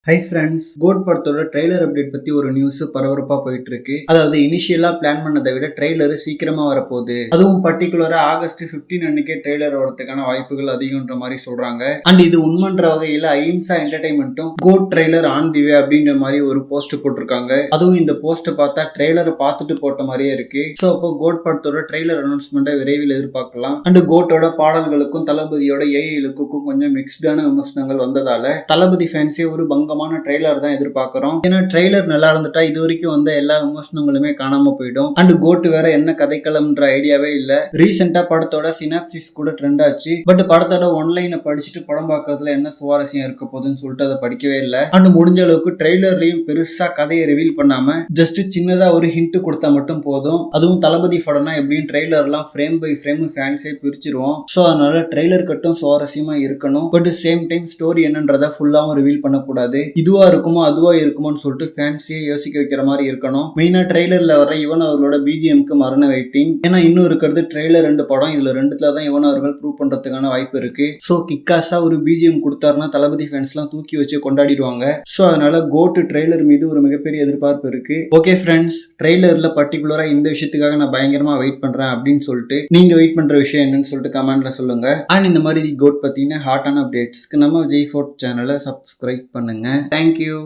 Hi friends, code படத்தோட trailer update பத்தி ஒரு நியூஸ் பரபரப்பா போயிட்டு இருக்கு. அதாவது இனிஷியலா பிளான் பண்ணதை விட ட்ரெய்லர் சீக்கிரமா வரப்போகுது. அதுவும் பர்டிகுலரா ஆகஸ்ட் 15 அன்னைக்கே ட்ரெய்லர் வரதுக்கான வாய்ப்புகள் அதிகம்ன்ற மாதிரி சொல்றாங்க. அண்ட் இது உண்மன்ற வகையில அஹிம்சா என்டர்டைன்மெண்ட்டும் கோட் ட்ரெய்லர் ஆன் தி வே அப்படின்ற மாதிரி ஒரு போஸ்ட் போட்டிருக்காங்க. அதுவும் இந்த போஸ்ட் பார்த்தா ட்ரெய்லரை பார்த்துட்டு போட்ட மாதிரியே இருக்கு. ஸோ அப்போ கோட் படத்தோட ட்ரெய்லர் அனௌன்ஸ்மெண்ட்டை விரைவில் எதிர்பார்க்கலாம். அண்ட் கோட்டோட பாடல்களுக்கும் தளபதியோட ஏஐ லுக்குக்கும் கொஞ்சம் மிக்ஸ்டான விமர்சனங்கள் வந்ததால தளபதி ஃபேன்ஸே ஒரு பங்கமான ட்ரெய்லர் தான் எதிர்பார்க்கிறோம். ஏன்னா ட்ரெய்லர் நல்லா இருந்துட்டா இது வரைக்கும் வந்த எல்லா விமர்சனங்களுமே காணாம போயிடும். அண்ட் கோட்டு வேற என்ன கதைக்களம்ன்ற ஐடியாவே இல்ல. ரீசெண்டா படத்தோட சினாப்சிஸ் கூட ட்ரெண்ட் ஆச்சு. பட் படத்தோட ஒன்லைனை படிச்சுட்டு படம் பார்க்கறதுல என்ன சுவாரஸ்யம் இருக்க போகுதுன்னு சொல்லிட்டு அதை படிக்கவே இல்லை. அண்ட் முடிஞ்ச அளவுக்கு ட்ரெய்லர்லயும் பெருசா கதையை ரிவீல் பண்ணாம ஜஸ்ட் சின்னதா ஒரு ஹிண்ட் கொடுத்தா மட்டும் போதும். அதுவும் தளபதி படம்னா எப்படியும் ட்ரெய்லர்லாம் ஃப்ரேம் பை ஃப்ரேம் ஃபேன்ஸே பிரிச்சிருவோம். ஸோ அதனால ட்ரெய்லர் கட்டும் சுவாரஸ்யமா இருக்கணும். பட் சேம் டைம் ஸ்டோரி என்னன்றதை ஃபுல்லாவும் ரிவீல் பண்ணக்கூடாது. இதுவா இருக்குமோ அதுவா இருக்குமோன்னு சொல்லிட்டு ஃபேன்ஸையே யோசிக்க வைக்கிற மாதிரி இருக்கணும். மெயினா ட்ரெய்லர்ல வர யுவன் அவர்களோட பிஜிஎம்க்கு மரண வெயிட்டிங். ஏன்னா இன்னும் இருக்கிறது ட்ரெய்லர் 2 படம். இதுல 2த்துல தான் யுவன் அவர்கள் ப்ரூவ் பண்றதுக்கான வாய்ப்பு இருக்கு. ஸோ கிக்காஸா ஒரு பிஜிஎம் கொடுத்தாருன்னா தளபதி ஃபேன்ஸ்லாம் தூக்கி வச்சு கொண்டாடிடுவாங்க. ஸோ அதனால கோட்டு ட்ரெய்லர் மீது ஒரு மிகப்பெரிய எதிர்பார்ப்பு இருக்கு. ஓகே ஃப்ரெண்ட்ஸ், ட்ரெய்லர்ல பர்டிகுலரா இந்த விஷயத்துக்காக நான் பயங்கரமா வெயிட் பண்றேன் அப்படின்னு சொல்லிட்டு நீங்க வெயிட் பண்ற விஷயம் என்னன்னு சொல்லிட்டு கமெண்ட்ல சொல்லுங்க. அண்ட் இந்த மாதிரி கோட் பத்தின ஹாட்டான அப்டேட்ஸ்க்கு நம்ம விஜய் ஃபோர்ட் சேனலை சப்ஸ்கிரைப் பண்ணுங்க. Thank you.